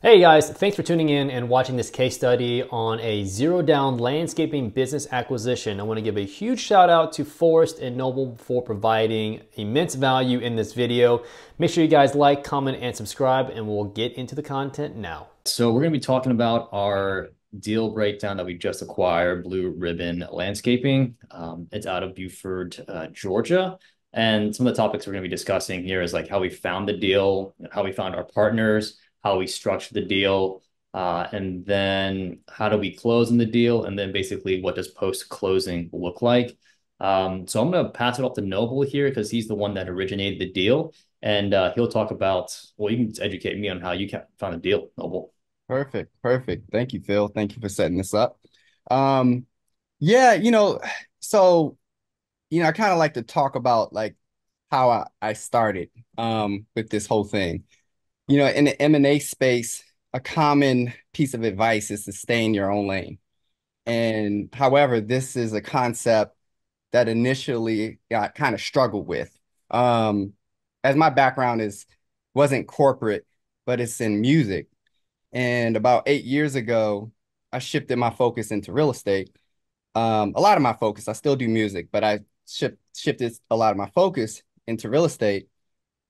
Hey guys, thanks for tuning in and watching this case study on a zero down landscaping business acquisition. I want to give a huge shout out to Forrest and Noble for providing immense value in this video. Make sure you guys like, comment, and subscribe, and we'll get into the content now. So we're going to be talking about our deal breakdown that we just acquired, Blue Ribbon Landscaping. It's out of Buford, Georgia. And some of the topics we're going to be discussing here is like how we found the deal, how we found our partners, how we structured the deal, and then how do we close in the deal, and then basically what does post-closing look like. So I'm going to pass it off to Noble here because he's the one that originated the deal. And he'll talk about, well, you can educate me on how you found the deal, Noble. Perfect. Perfect. Thank you, Phil. Thank you for setting this up. Um, yeah, so, I kind of like to talk about like how I started with this whole thing. In the M&A space, a common piece of advice is to stay in your own lane. And however, this is a concept that initially I kind of struggled with. Um, as my background wasn't corporate, but it's in music. And about 8 years ago, I shifted my focus into real estate. A lot of my focus, I still do music, but I shifted a lot of my focus into real estate.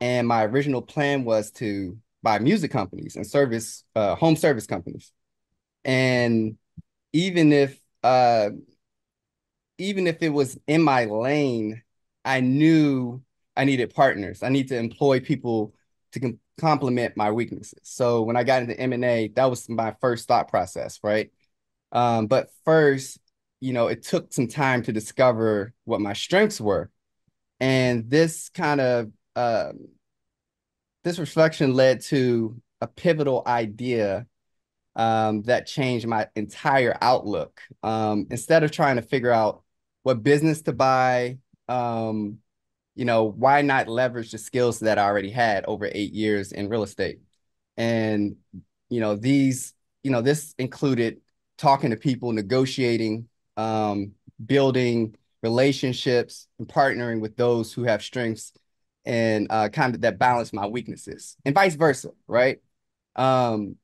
And my original plan was to buy music companies and home service companies. And even if uh, even if it was in my lane, I knew I needed partners. I need to employ people to complement my weaknesses. So when I got into M&A, that was my first thought process, right? But first, it took some time to discover what my strengths were. And this reflection led to a pivotal idea that changed my entire outlook. Instead of trying to figure out what business to buy, why not leverage the skills that I already had over 8 years in real estate? And, this included talking to people, negotiating, building relationships, and partnering with those who have strengths and kind of that balance my weaknesses and vice versa, right? Um,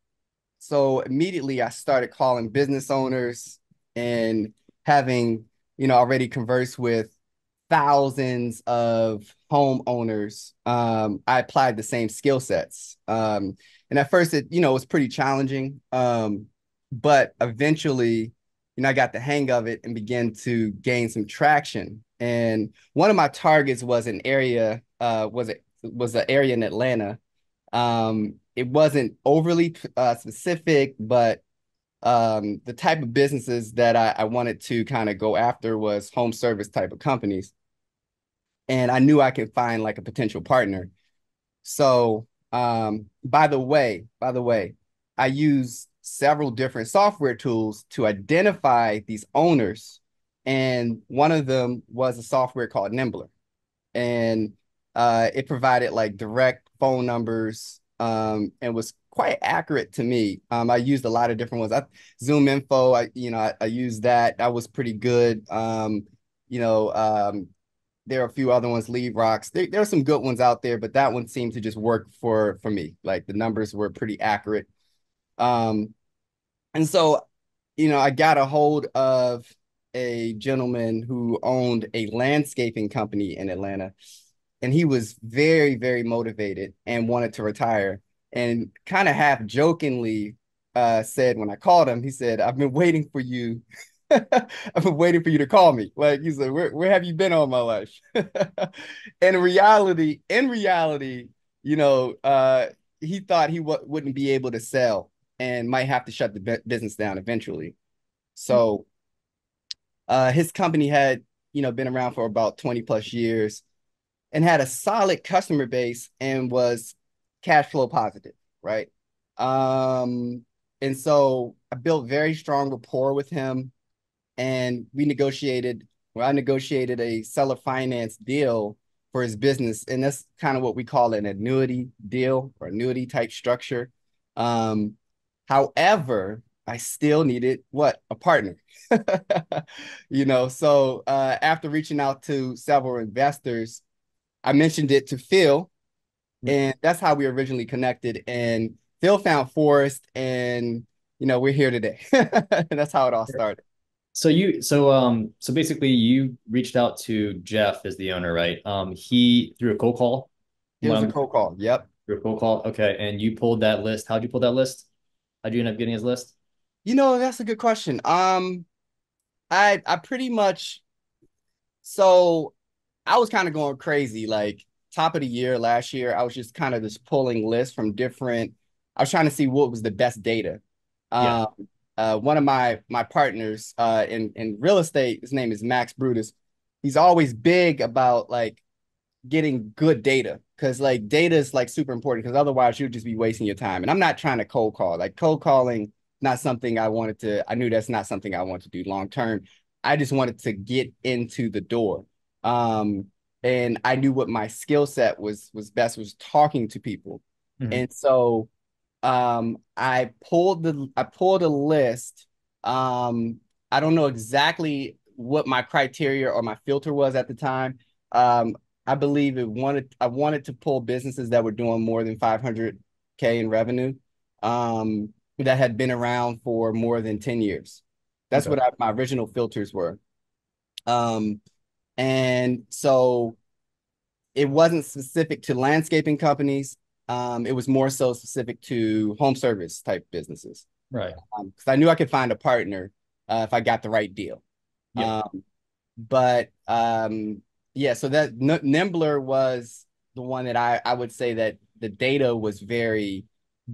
so immediately I started calling business owners and having, already conversed with thousands of homeowners. I applied the same skill sets. And at first it, was pretty challenging. But eventually, I got the hang of it and began to gain some traction. And one of my targets was was an area in Atlanta. It wasn't overly specific, but the type of businesses that I wanted to kind of go after was home service type of companies. And I knew I could find like a potential partner. So, by the way, I use several different software tools to identify these owners. And one of them was a software called Nimbler. And it provided like direct phone numbers and was quite accurate to me. I used a lot of different ones. Zoom Info, I used that. That was pretty good. You know, um, there are a few other ones, Lead Rocks. There are some good ones out there, but that one seemed to just work for me. Like the numbers were pretty accurate. Um, and so, I got a hold of a gentleman who owned a landscaping company in Atlanta, and he was very, very motivated and wanted to retire. And kind of half jokingly said when I called him, he said, "I've been waiting for you. I've been waiting for you to call me." Like he said, "Where have you been all my life?" And in reality, you know, uh, he thought he wouldn't be able to sell and might have to shut the business down eventually. So his company had, been around for about 20 plus years and had a solid customer base and was cash flow positive, right? Um, and so I built very strong rapport with him, and I negotiated a seller finance deal for his business, and that's kind of what we call an annuity deal or annuity type structure. Um, However, I still needed what? A partner. So after reaching out to several investors, I mentioned it to Phil, and that's how we originally connected. And Phil found Forrest, and we're here today. And that's how it all started. So basically you reached out to Jeff as the owner, right? He through a cold call. It What was a I'm cold call. Yep. through a cold call. Okay, and you pulled that list. How'd you pull that list? How'd you end up getting his list? That's a good question. I pretty much so I was kind of going crazy. Like top of the year last year, I was just kind of just pulling lists from different. I was trying to see what was the best data. Yeah. Um, one of my partners in real estate, his name is Max Brutus. He's always big about like getting good data because like data is like super important because otherwise you'll just be wasting your time. And I'm not trying to cold call. Like cold calling, not something I knew that's not something I want to do long term. I just wanted to get into the door. Um, and I knew what my skill set was best was talking to people. Mhm. And so I pulled a list. Um, I don't know exactly what my criteria or my filter was at the time. Um, I believe I wanted to pull businesses that were doing more than 500K in revenue, that had been around for more than 10 years. That's Okay. what my original filters were. Um, and so it wasn't specific to landscaping companies. It was more so specific to home service type businesses. Right. Because I knew I could find a partner if I got the right deal. Yep. But yeah, so that Nimbler was the one that I would say that the data was very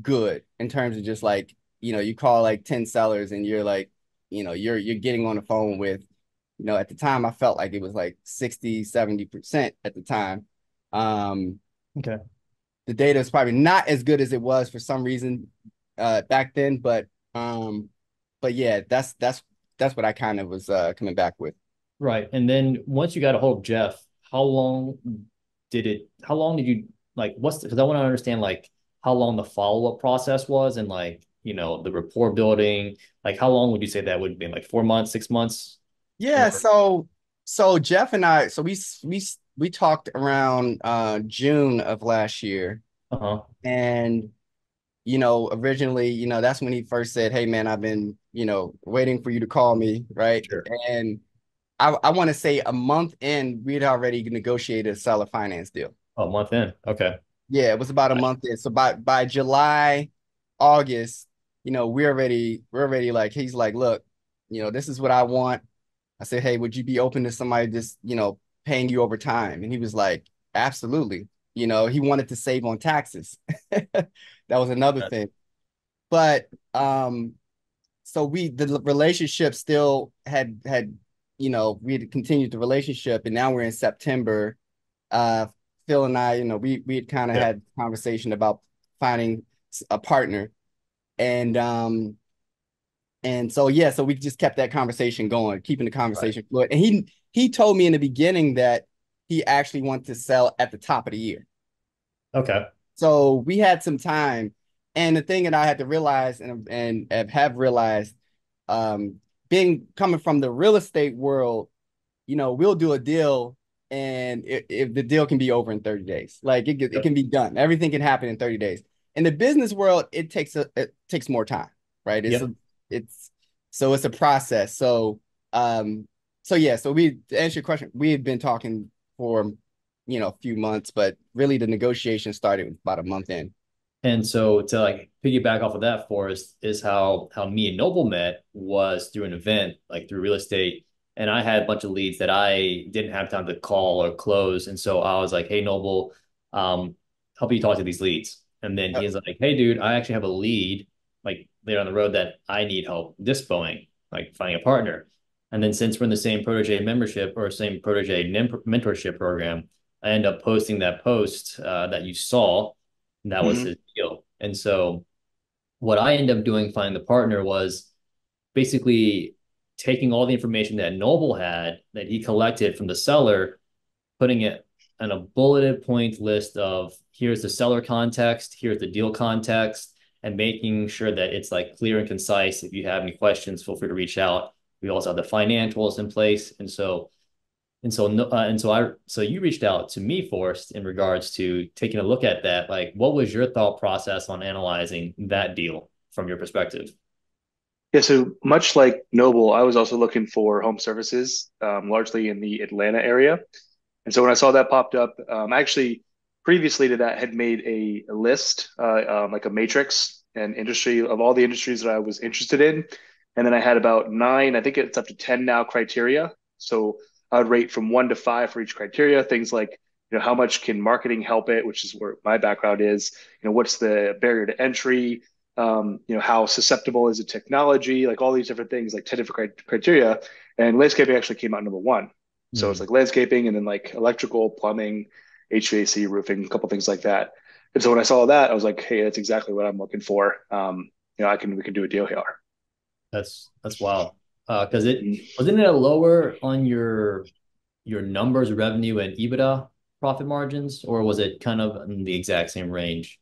good in terms of just like, you call like 10 sellers and you're like, you're getting on the phone with, at the time I felt like it was like 60-70% at the time. Um, Okay. the data is probably not as good as it was for some reason back then, but yeah, that's what I kind of was coming back with. Right. And then once you got a hold of Jeff, how long did you like, because I want to understand like how long the follow-up process was and like, the rapport building, like how long would you say that would be? Like 4 months, 6 months? Yeah, so Jeff and I, so we talked around June of last year, Uh-huh. and originally, that's when he first said, "Hey man, I've been, waiting for you to call me," right? Sure. And I want to say a month in, we'd already negotiated a seller finance deal. Oh, a month in. Okay. Yeah, it was about a Right. month in. So by July, August, we're already like he's like, look, this is what I want. I said, hey, would you be open to somebody just, paying you over time? And he was like, absolutely. He wanted to save on taxes. That was another Okay. thing. But so the relationship still had, we had continued the relationship, and now we're in September. uh Phil and I, we had kind of Yeah. had conversation about finding a partner, and so yeah, so we just kept that conversation going, keeping the Right. conversation fluid. And he told me in the beginning that he actually wanted to sell at the top of the year. Okay. So we had some time. And the thing that I had to realize and have realized, being coming from the real estate world, we'll do a deal, and if the deal can be over in 30 days, like it Yep. can be done. Everything can happen in 30 days. In the business world, it takes more time, right? Yep. It's so it's a process. Um, so yeah, so to answer your question, we had been talking for, a few months, but really the negotiation started about a month in. And so to like piggyback off of that, Forrest, is how me and Noble met was through an event, like through real estate. And I had a bunch of leads that I didn't have time to call or close. And so I was like, hey, Noble, help you talk to these leads. And then Yep. he's like, hey, dude, I actually have a lead like later on the road that I need help dispoing, like finding a partner. And then since we're in the same protege membership or same protege mentorship program, I end up posting that post that you saw, and that was Mhm. his deal. And so what I ended up doing, finding the partner, was basically taking all the information that Noble had that he collected from the seller, putting it on a bulleted point list of here's the seller context, here's the deal context, and making sure that it's like clear and concise. If you have any questions, feel free to reach out. We also have the financials in place. And so And so, no, so you reached out to me, Forrest, in regards to taking a look at that. Like, what was your thought process on analyzing that deal from your perspective? Yeah, so much like Noble, I was also looking for home services, largely in the Atlanta area. And so when I saw that popped up, I actually previously to that had made a list, like a matrix and industry of all the industries that I was interested in. And then I had about nine, I think it's up to 10 now criteria. So I would rate from 1 to 5 for each criteria. Things like, how much can marketing help it, which is where my background is, what's the barrier to entry, how susceptible is the technology, like all these different things, like 10 different criteria. And landscaping actually came out number one. So it's Mm, like landscaping and then like electrical, plumbing, HVAC, roofing, a couple things like that. And so when I saw that, I was like, hey, that's exactly what I'm looking for. We can do a deal here. that's wild. Because it Mm. wasn't it a lower on your numbers, revenue and EBITDA profit margins, or was it kind of in the exact same range?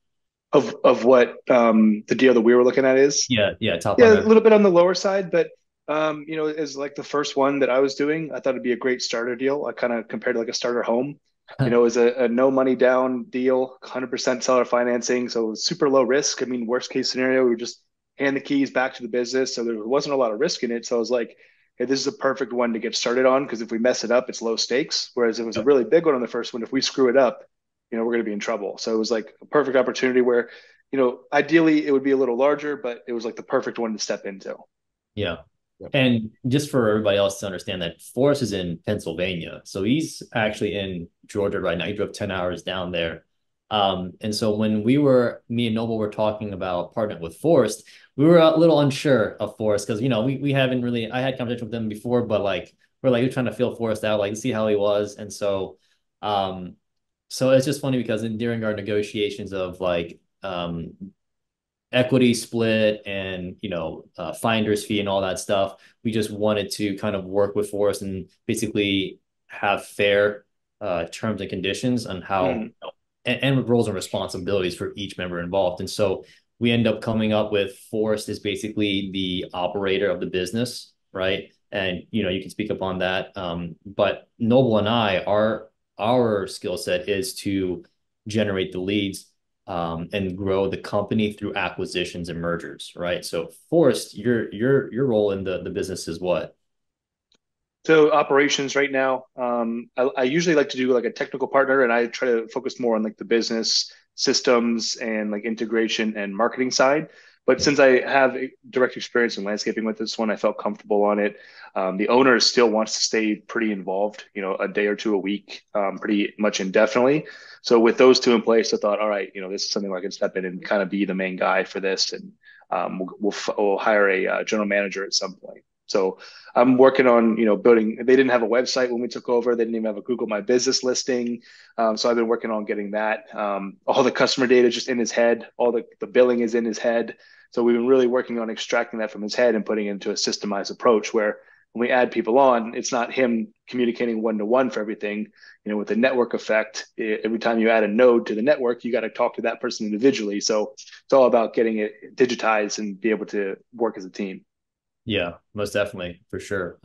Of what the deal that we were looking at is. Yeah, yeah, top line Yeah, a revenue. little bit on the lower side, but as like the first one that I was doing, I thought it'd be a great starter deal. I kind of compared it like a starter home. It was a no money down deal, 100% seller financing, so it was super low risk. I mean, worst case scenario, we would just hand the keys back to the business, so there wasn't a lot of risk in it. So I was like, hey, this is a perfect one to get started on because if we mess it up, it's low stakes. Whereas it was a Yep. really big one on the first one. If we screw it up, we're going to be in trouble. So it was like a perfect opportunity where ideally it would be a little larger, but it was like the perfect one to step into. Yeah. Yep. And just for everybody else to understand that Forrest is in Pennsylvania. So he's actually in Georgia right now. He drove 10 hours down there. And so when me and Noble were talking about partnering with Forrest, we were a little unsure of Forrest because, we haven't really, I had conversation with them before, but like, we're trying to feel Forrest out, like see how he was. And so it's just funny because during our negotiations of like, equity split and finder's fee and all that stuff. We just wanted to kind of work with Forrest and basically have fair terms and conditions on how Mm-hmm. and roles and responsibilities for each member involved. And so we end up coming up with Forrest is basically the operator of the business, right? And you can speak upon that. But Noble and I, our skill set is to generate the leads and grow the company through acquisitions and mergers, right? So, Forrest, your role in the business is what? So operations right now, I usually like to do like a technical partner, and I try to focus more on like the business systems and like integration and marketing side. But Yeah, since I have a direct experience in landscaping with this one, I felt comfortable on it. The owner still wants to stay pretty involved, a day or two a week, pretty much indefinitely. So with those two in place, I thought, all right, this is something where I can step in and kind of be the main guy for this, and we'll hire a general manager at some point. So I'm working on, building. They didn't have a website when we took over. They didn't even have a Google My Business listing. So I've been working on getting that. All the customer data is just in his head. All the billing is in his head. So we've been really working on extracting that from his head and putting it into a systemized approach where when we add people on, it's not him communicating one to one for everything. With the network effect, every time you add a node to the network, you got to talk to that person individually. So it's all about getting it digitized and be able to work as a team. yeah, most definitely for sure.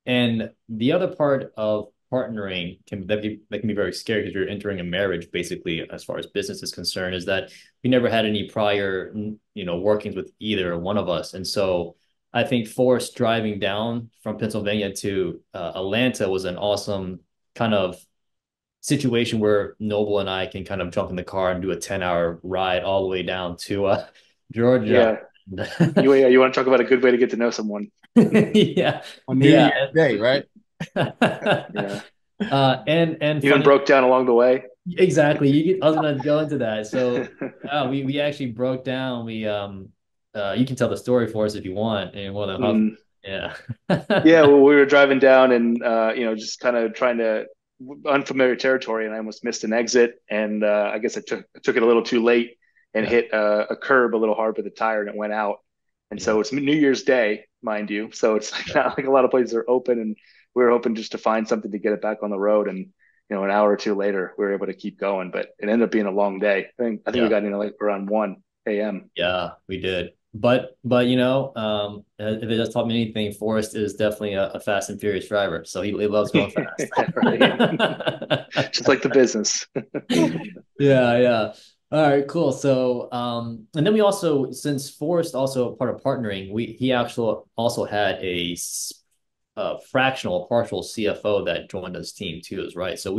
And the other part of partnering that can be very scary because you're entering a marriage, basically, as far as business is concerned, is that we never had any prior, workings with either one of us, and so. I think Forrest driving down from Pennsylvania to Atlanta was an awesome kind of situation where Noble and I can kind of jump in the car and do a 10-hour ride all the way down to Georgia. Yeah. You want to talk about a good way to get to know someone? Yeah, On New yeah. Year's Day, right? Yeah. And Even funny broke down along the way. exactly. I was gonna go into that. So we actually broke down. You can tell the story for us if you want, and more than huff. Mm. Yeah. Yeah, well, we were driving down and just kind of trying to unfamiliar territory, and I almost missed an exit. And I guess I took it a little too late and Yeah. hit a curb a little hard with the tire, and it went out. And Yeah. so it's New Year's Day, mind you. So it's like not like a lot of places are open, and we were hoping just to find something to get it back on the road. And an hour or two later, we were able to keep going, but it ended up being a long day. I think we Yeah. got in like around 1 a.m. Yeah, we did. But if it does taught me anything, Forrest is definitely a fast and furious driver. So he loves going fast. Right. Just like the business. Yeah, yeah. All right, cool. So, and then we also, since Forrest also part of partnering, he actually also had a fractional, partial CFO that joined his team too, is right. So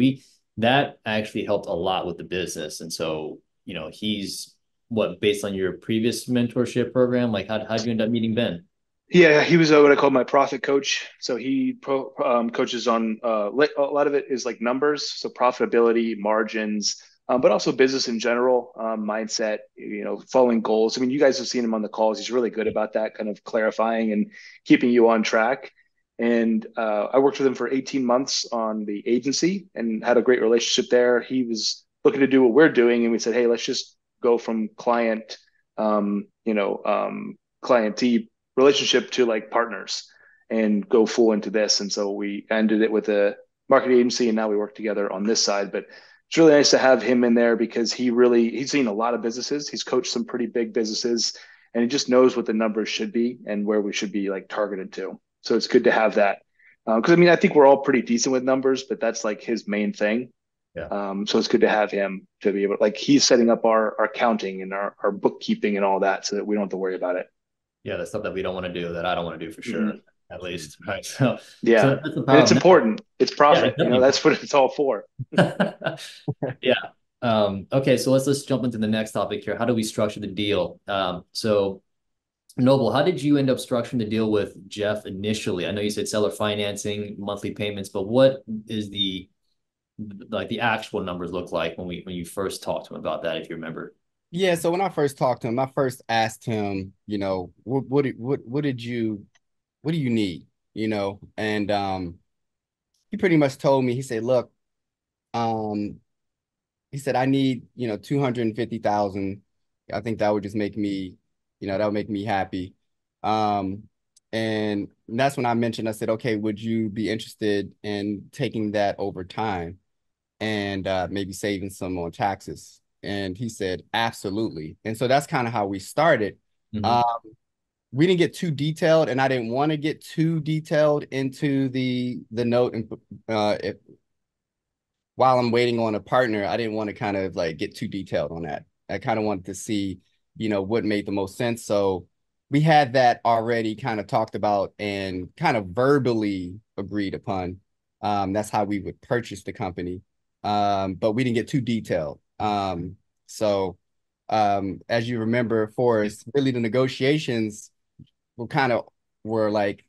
that actually helped a lot with the business. And so, he's what, based on your previous mentorship program, like how'd you end up meeting Ben? Yeah, he was what I call my profit coach. So coaches on a lot of it is like numbers, so profitability, margins, but also business in general, mindset. Following goals. I mean, you guys have seen him on the calls. He's really good about that, kind of clarifying and keeping you on track. And I worked with him for 18 months on the agency and had a great relationship there. He was looking to do what we're doing, and we said, hey, let's just go from clientee relationship to like partners and go full into this. And so we ended it with a marketing agency, and now we work together on this side. But it's really nice to have him in there because he's seen a lot of businesses. He's coached some pretty big businesses, and he just knows what the numbers should be and where we should be like targeted to. So it's good to have that. Because I mean, I think we're all pretty decent with numbers, but that's like his main thing. Yeah. So it's good to have him to be able, like, he's setting up our accounting and our bookkeeping and all that, so that we don't have to worry about it. Yeah, the stuff that we don't want to do, that I don't want to do for sure, Mhm. at least. Right. So Yeah. that's the And power it's of network. important. It's Yeah, it's profit. definitely That's what it's all for. important. Yeah. Okay, so let's jump into the next topic here. How do we structure the deal? So Noble, how did you end up structuring the deal with Jeff initially? I know you said seller financing, monthly payments, but what is the actual numbers look like when you first talked to him about that, if you remember? Yeah, so when I first talked to him, I first asked him, what do you need? And he pretty much told me, he said, look, um, he said, I need, 250,000. I think that would just make me, that would make me happy. Um, and that's when I mentioned, I said, okay, would you be interested in taking that over time and maybe saving some on taxes? And he said, absolutely. And so that's kind of how we started. Mhm. Um, we didn't get too detailed, and I didn't want to get too detailed into the note. And while I'm waiting on a partner, I didn't want to kind of like get too detailed on that. I kind of wanted to see, what made the most sense. So we had that already kind of talked about and kind of verbally agreed upon. That's how we would purchase the company. But we didn't get too detailed. As you remember, Forrest, really the negotiations were like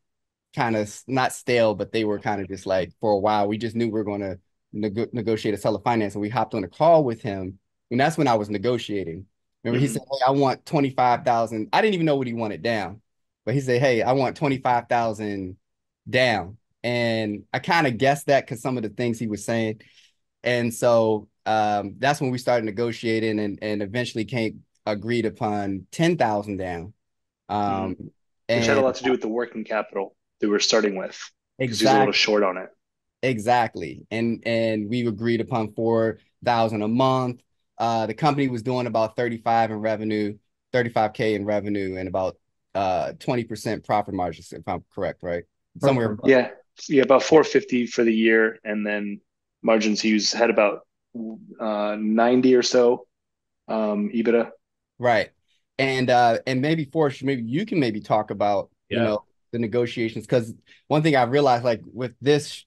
kind of not stale, but they were kind of just like for a while. We just knew we were going to negotiate a seller finance, and we hopped on a call with him, and that's when I was negotiating. Remember, he said, Mhm. "Hey, I want 25,000." I didn't even know what he wanted down, but he said, "Hey, I want 25,000 down," and I kind of guessed that because some of the things he was saying, and so that's when we started negotiating, and eventually came agreed upon 10,000 down. Mhm. Um, Which had a and lot to do with the working capital that we're starting with, because he's a little exactly. short on it. Exactly. And we agreed upon 4,000 a month. The company was doing about 35 in revenue, 35K in revenue, and about 20% profit margins, if I'm correct, right? Somewhere. Yeah. Yeah, about 450 for the year, and then margins he had about 90 or so EBITDA. Right. And maybe Forrest, maybe you can maybe talk about, Yeah. the negotiations. Because one thing I realized, like with this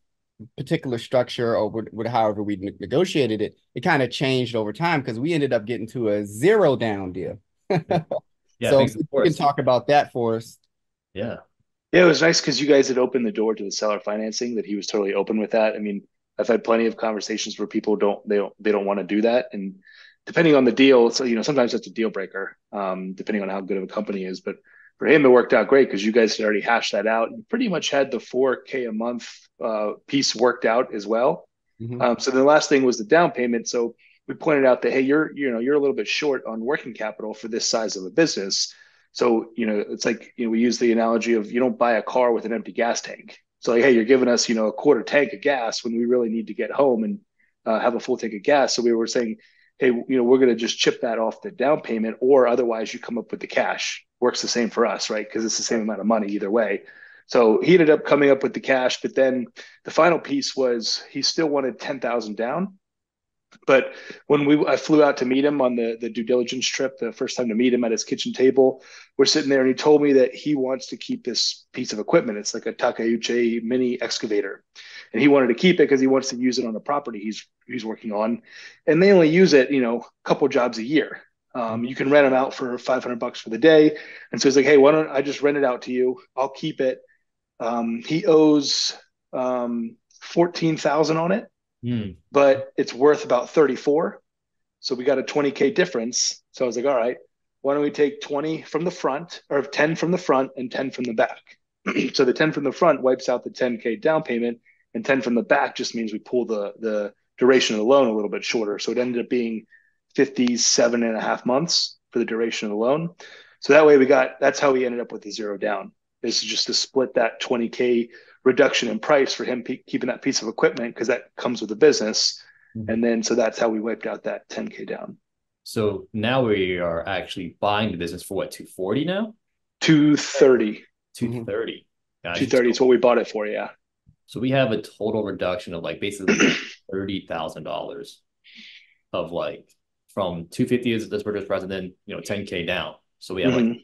particular structure or with however we negotiated it, it kind of changed over time because we ended up getting to a zero down deal. Yeah, So thanks, if of you can course. talk about that for us. Yeah. Yeah, it was nice because you guys had opened the door to the seller financing, that he was totally open with that. I mean, I've had plenty of conversations where people don't want to do that. And depending on the deal, so sometimes that's a deal breaker, depending on how good of a company is. But for him, it worked out great because you guys had already hashed that out. You pretty much had the 4K a month piece worked out as well. Mhm. So the last thing was the down payment. So we pointed out that, hey, you're a little bit short on working capital for this size of a business. So it's like, we use the analogy of, you don't buy a car with an empty gas tank. So like, hey, you're giving us a quarter tank of gas when we really need to get home and have a full tank of gas. So we were saying, hey, we're going to just chip that off the down payment, or otherwise you come up with the cash. works the same for us, right? Because it's the same amount of money either way. So he ended up coming up with the cash, but then the final piece was he still wanted 10,000 down. But when I flew out to meet him on the due diligence trip, the first time to meet him at his kitchen table, we're sitting there and he told me that he wants to keep this piece of equipment. It's like a Takeuchi mini excavator. And he wanted to keep it because he wants to use it on a property he's working on. And they only use it, a couple jobs a year. You can rent them out for $500 for the day. And so he's like, hey, why don't I just rent it out to you? I'll keep it. He owes 14,000 on it, but it's worth about 34. So we got a 20K difference. So I was like, all right, why don't we take 20 from the front, or 10 from the front and 10 from the back? So the 10 from the front wipes out the 10K down payment, and 10 from the back just means we pull the duration of the loan a little bit shorter. So it ended up being 57.5 months for the duration of the loan. So that way that's how we ended up with the zero down. This is just to split that 20K reduction in price for him keeping that piece of equipment, because that comes with the business. And then, so that's how we wiped out that 10K down. So now we are actually buying the business for what, 240 now? 230. 230. Gotcha. 230 is what we bought it for, yeah. So we have a total reduction of like basically $30,000 of like from 250 as this purchase price, and then 10K down. So we have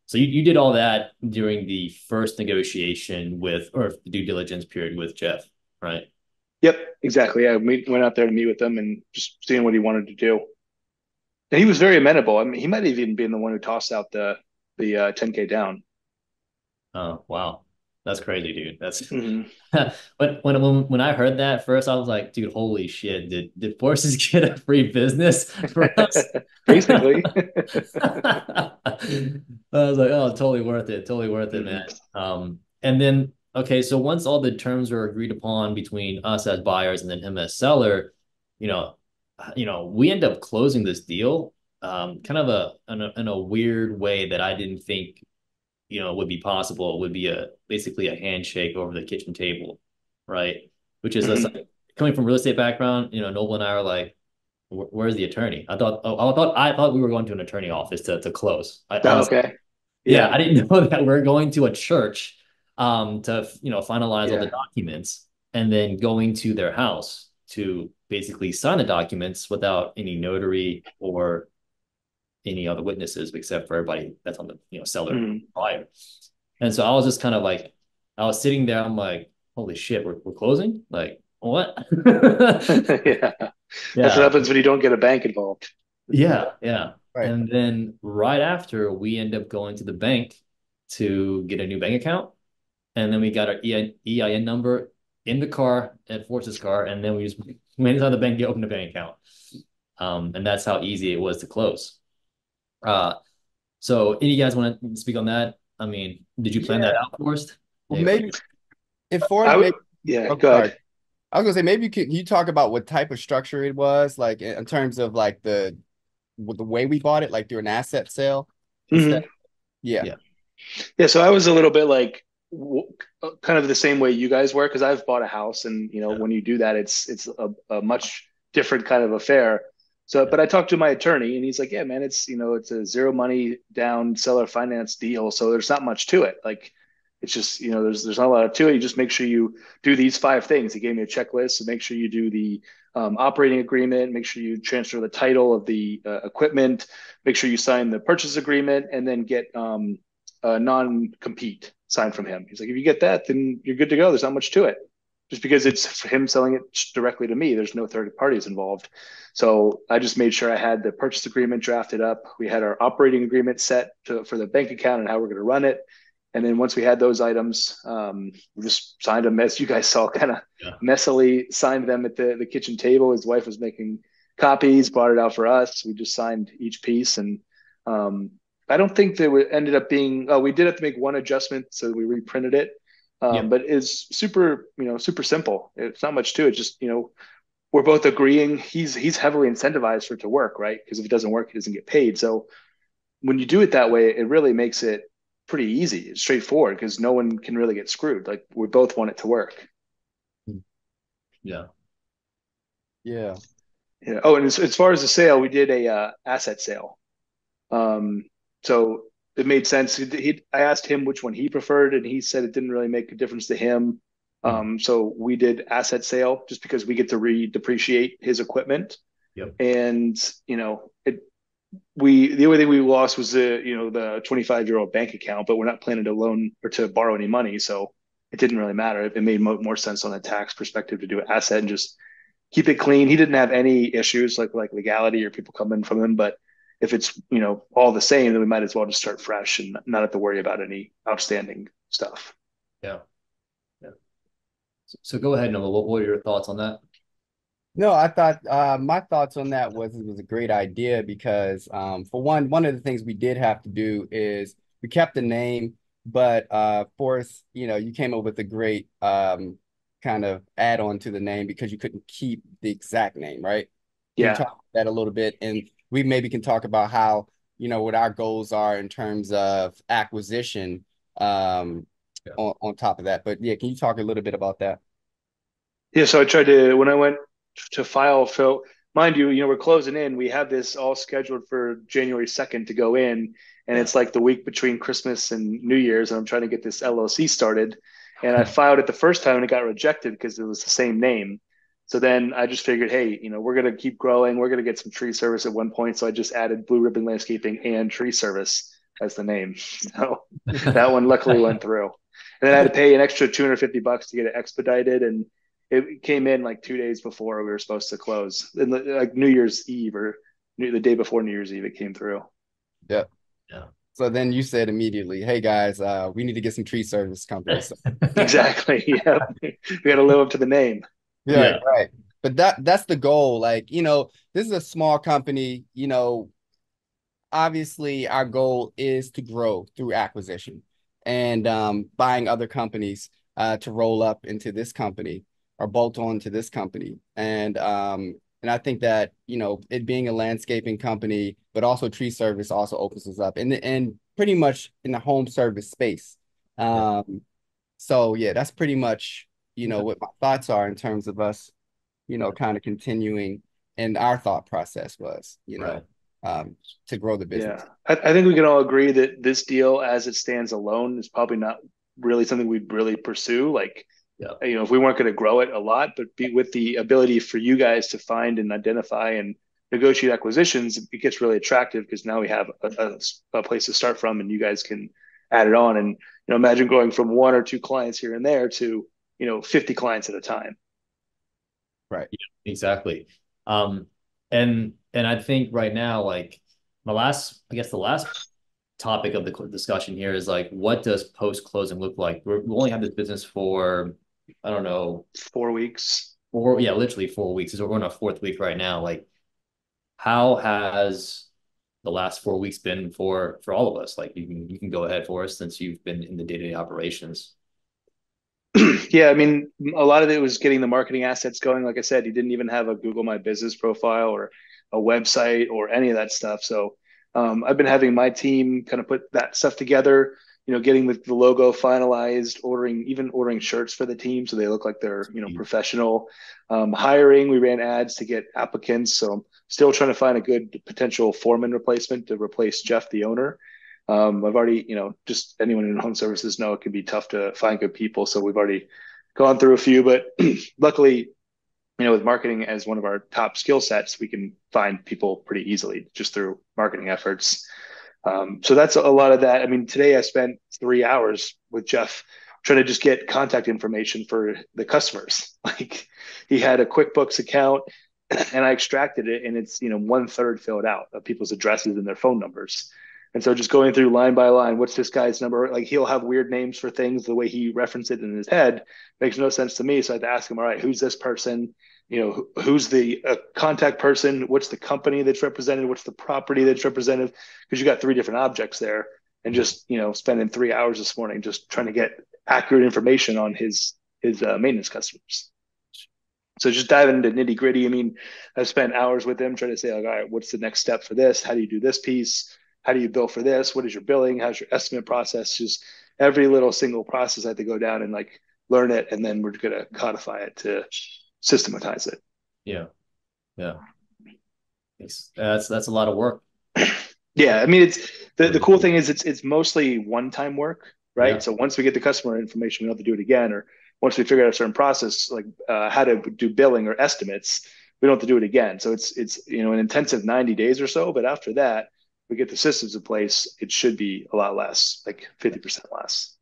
so you did all that during the first negotiation or the due diligence period with Jeff, right? Yep, exactly. Yeah, we went out there to meet with him and just seeing what he wanted to do. And he was very amenable. I mean, he might have even been the one who tossed out the 10K down. Oh, wow. That's crazy, dude. That's but when I heard that first, I was like, dude, holy shit. Did Forces get a free business for us? Basically. I was like, oh, totally worth it. Totally worth it, man. And then, okay, so once all the terms were agreed upon between us as buyers and then him as seller, we end up closing this deal kind of in a weird way that I didn't think would be possible. It would be basically a handshake over the kitchen table, right? Which is coming from real estate background. Noble and I are like, where's the attorney? I thought we were going to an attorney office to close. Okay. Yeah, I didn't know that we're going to a church to finalize all the documents, and then going to their house to basically sign the documents without any notary or any other witnesses except for everybody that's on the seller buyer. And so I was just kind of like, I was sitting there, I'm like, holy shit, we're closing? Like, what? Yeah. That's what happens when you don't get a bank involved. Yeah. Right. And then right after, we end up going to the bank to get a new bank account. And then we got our EIN number in the car at Force's car. And then we just went inside the bank to open the bank account. And that's how easy it was to close. So any of you guys want to speak on that? I mean, did you plan that out first? Well, maybe if for Go ahead. I was gonna say, maybe can you talk about what type of structure it was, like in terms of like the way we bought it, like through an asset sale instead? Yeah. So I was a little bit like kind of the same way you guys were, because I've bought a house, and when you do that, it's a much different kind of affair. So, but I talked to my attorney, and he's like, yeah, man, it's a zero money down seller finance deal. So there's not much to it. Like, it's just, there's not a lot to it. You just make sure you do these 5 things. He gave me a checklist. So make sure you do the operating agreement, make sure you transfer the title of the equipment, make sure you sign the purchase agreement, and then get a non-compete signed from him. He's like, if you get that, then you're good to go. There's not much to it. Just because it's him selling it directly to me, there's no third parties involved. So I just made sure I had the purchase agreement drafted up. We had our operating agreement set for the bank account and how we're going to run it. And then once we had those items, we just signed them, as you guys saw, kind of messily signed them at the kitchen table. His wife was making copies, brought it out for us. We just signed each piece. And I don't think there ended up being, we did have to make one adjustment. So we reprinted it. But it's super simple. It's not much to it. Just, we're both agreeing he's heavily incentivized for it to work, right? Because if it doesn't work, he doesn't get paid. So when you do it that way, it really makes it pretty easy. It's straightforward because no one can really get screwed. Like, we both want it to work. Yeah. Oh, and as far as the sale, we did a asset sale. So it made sense. I asked him which one he preferred, and he said it didn't really make a difference to him. So we did asset sale just because we get to depreciate his equipment. Yep. And the only thing we lost was the 25-year-old bank account, but we're not planning to loan or to borrow any money, so it didn't really matter. It made more sense on a tax perspective to do an asset and just keep it clean. He didn't have any issues like legality or people coming from him, but if it's all the same, then we might as well just start fresh and not have to worry about any outstanding stuff. Yeah. So go ahead, Noah. What were your thoughts on that? No, I thought my thoughts on that was it was a great idea because for one of the things we did have to do is we kept the name, but Forrest, you came up with a great kind of add on to the name because you couldn't keep the exact name, right? Can you talk about that a little bit? And we maybe can talk about how, what our goals are in terms of acquisition on top of that. But yeah, can you talk a little bit about that? Yeah, so I tried to, when I went to file, so mind you, we're closing in. We have this all scheduled for January 2nd to go in, and it's like the week between Christmas and New Year's, and I'm trying to get this LLC started. And I filed it the first time and it got rejected because it was the same name. So then I just figured, hey, we're going to keep growing. We're going to get some tree service at one point. So I just added Blue Ribbon Landscaping and Tree Service as the name. So that one luckily went through. And then I had to pay an extra $250 to get it expedited. And it came in like 2 days before we were supposed to close. And like New Year's Eve or the day before New Year's Eve, it came through. Yeah. Yeah. So then you said immediately, hey guys, we need to get some tree service companies. Exactly. Yeah. We got to live up to the name. Yeah, right. But that's the goal. Like, this is a small company, obviously our goal is to grow through acquisition and buying other companies to roll up into this company or bolt on to this company. And I think that, it being a landscaping company, but also tree service also opens us up and pretty much in the home service space. So yeah, that's pretty much, what my thoughts are in terms of us, kind of continuing and our thought process was, to grow the business. Yeah. I think we can all agree that this deal as it stands alone is probably not really something we'd really pursue. Like, if we weren't going to grow it a lot, but with the ability for you guys to find and identify and negotiate acquisitions, it gets really attractive because now we have a place to start from and you guys can add it on. And, imagine going from 1 or 2 clients here and there to, 50 clients at a time. Right. Yeah, exactly. And I think right now, like the last topic of the discussion here is like, what does post-closing look like? We only have this business for, I don't know, 4 weeks. Literally 4 weeks. We're on our 4th week right now. Like, how has the last 4 weeks been for all of us? Like, you can go ahead for us since you've been in the day-to-day operations. Yeah, I mean, a lot of it was getting the marketing assets going. Like I said, he didn't even have a Google My Business profile or a website or any of that stuff. So I've been having my team kind of put that stuff together, getting the logo finalized, ordering shirts for the team so they look like they're, professional. Hiring, we ran ads to get applicants. So I'm still trying to find a good potential foreman replacement to replace Jeff, the owner. I've already, just anyone in home services know it can be tough to find good people. So we've already gone through a few, but luckily, with marketing as one of our top skill sets, we can find people pretty easily just through marketing efforts. So that's a lot of that. I mean, today I spent 3 hours with Jeff trying to just get contact information for the customers. Like he had a QuickBooks account and I extracted it and it's, 1/3 filled out of people's addresses and their phone numbers. And so just going through line by line, what's this guy's number? Like he'll have weird names for things. The way he referenced it in his head makes no sense to me. So I had to ask him, all right, who's this person? Who's the contact person? What's the company that's represented? What's the property that's represented? Because you got 3 different objects there. And just, spending 3 hours this morning just trying to get accurate information on his maintenance customers. So just diving into nitty gritty. I mean, I've spent hours with him trying to say, like, all right, what's the next step for this? How do you do this piece? How do you bill for this? What is your billing? How's your estimate process? Just every little single process I had to go down and like learn it. And then we're going to codify it to systematize it. Yeah. That's a lot of work. Yeah. I mean, The cool thing is it's mostly one-time work, right? Yeah. So once we get the customer information, we don't have to do it again, or once we figure out a certain process, like how to do billing or estimates, we don't have to do it again. So it's an intensive 90 days or so, but after that, we get the systems in place, it should be a lot less, like 50% less.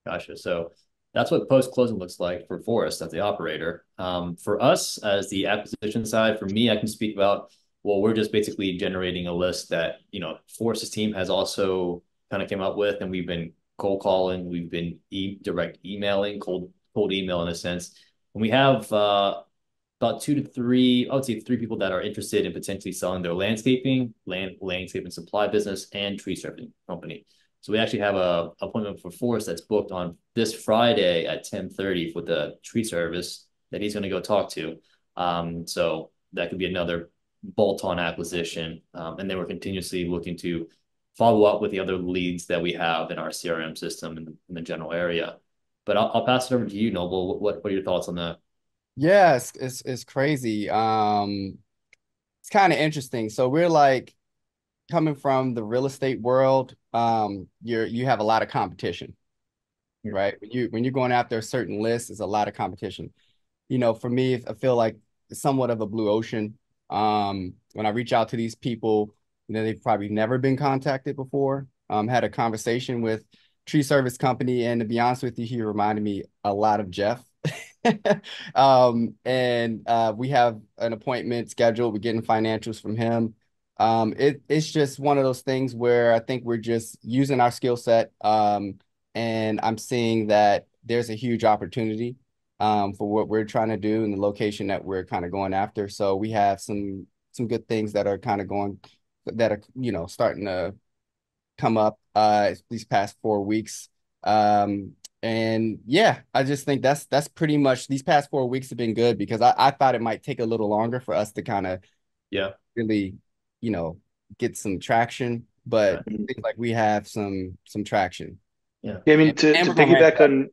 Gotcha. So that's what post-closing looks like for Forrest as the operator. For us as the acquisition side, for me, I can speak about, well, we're just basically generating a list that, Forrest's team has also kind of came up with, and we've been cold calling, we've been direct emailing, cold email in a sense. And we have about 2 to 3, I would say 3 people that are interested in potentially selling their landscaping supply business and tree serving company. So we actually have a appointment for Forrest that's booked on this Friday at 10:30 with the tree service that he's going to go talk to. So that could be another bolt-on acquisition. And then we're continuously looking to follow up with the other leads that we have in our CRM system in the general area. But I'll pass it over to you, Noble. What are your thoughts on that? Yeah, it's crazy. It's kind of interesting. So we're like coming from the real estate world, you have a lot of competition, right? When you're going after a certain list, there's a lot of competition. For me, I feel like it's somewhat of a blue ocean. When I reach out to these people, they've probably never been contacted before. Had a conversation with tree service company, and to be honest with you, he reminded me a lot of Jeff. And we have an appointment scheduled. We're getting financials from him. It's just one of those things where I think we're just using our skill set. And I'm seeing that there's a huge opportunity for what we're trying to do in the location that we're kind of going after. So we have some good things that are kind of starting to come up these past 4 weeks. And yeah, I just think that's pretty much, these past 4 weeks have been good because I thought it might take a little longer for us to kind of really, get some traction, but Right. it seems like we have some traction. Yeah. Yeah, I mean, to And we're gonna ramp piggyback it up. on,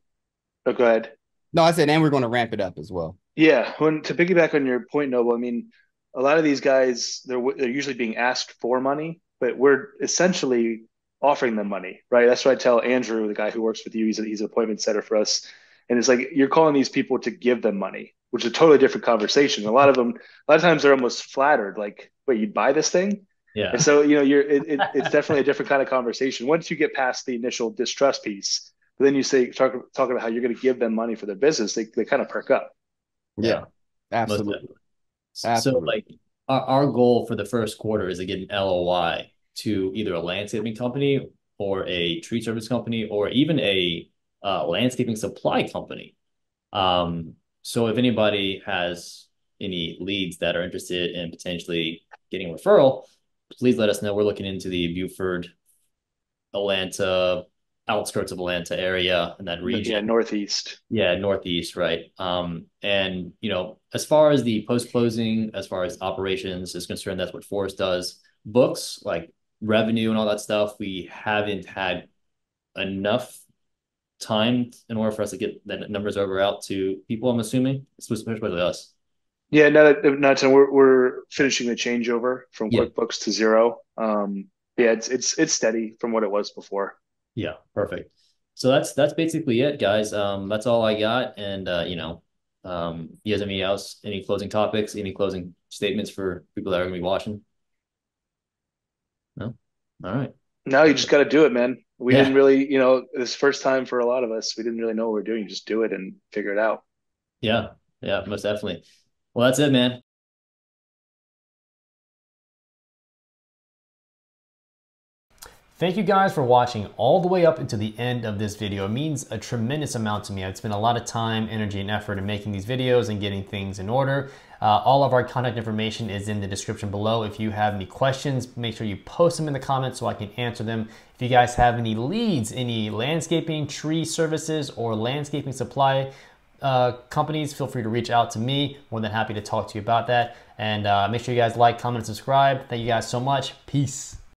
oh, go ahead. No, I said, and we're going to ramp it up as well. Yeah, to piggyback on your point, Noble, I mean, a lot of these guys, they're usually being asked for money, but we're essentially offering them money, right? That's what I tell Andrew, the guy who works with you. He's an appointment setter for us, and it's like you're calling these people to give them money, which is a totally different conversation. A lot of times they're almost flattered, like, "Wait, you'd buy this thing?" Yeah. And so it's definitely a different kind of conversation. Once you get past the initial distrust piece, then you talk about how you're going to give them money for their business. They kind of perk up. Yeah, Most absolutely. definitely. So Absolutely. like our goal for the first quarter is to get an LOI to either a landscaping company or a tree service company or even a landscaping supply company. So if anybody has any leads that are interested in potentially getting a referral, please let us know. We're looking into the Buford, Atlanta, outskirts of Atlanta area in that region. Yeah, Northeast. Yeah, Northeast, right. And as far as the post-closing, as far as operations is concerned, that's what Forrest does. Books, like revenue and all that stuff, we haven't had enough time in order for us to get the numbers over out to people, I'm assuming, especially us. Yeah, not to, we're finishing the changeover from Yeah. QuickBooks to Zero. Yeah, it's steady from what it was before. Yeah, perfect. So that's basically it, guys. That's all I got. And you guys have any closing topics, any closing statements for people that are gonna be watching? No? All right. Now you just got to do it, man. We didn't Yeah. really, this first time for a lot of us, we didn't really know what we are doing. Just do it and figure it out. Yeah. Yeah, most definitely. Well, that's it, man. Thank you guys for watching all the way up into the end of this video. It means a tremendous amount to me. I've spent a lot of time, energy, and effort in making these videos and getting things in order. All of our contact information is in the description below. If you have any questions, make sure you post them in the comments so I can answer them. If you guys have any leads, any landscaping, tree services, or landscaping supply companies, feel free to reach out to me. More than happy to talk to you about that. And make sure you guys like, comment, and subscribe. Thank you guys so much. Peace.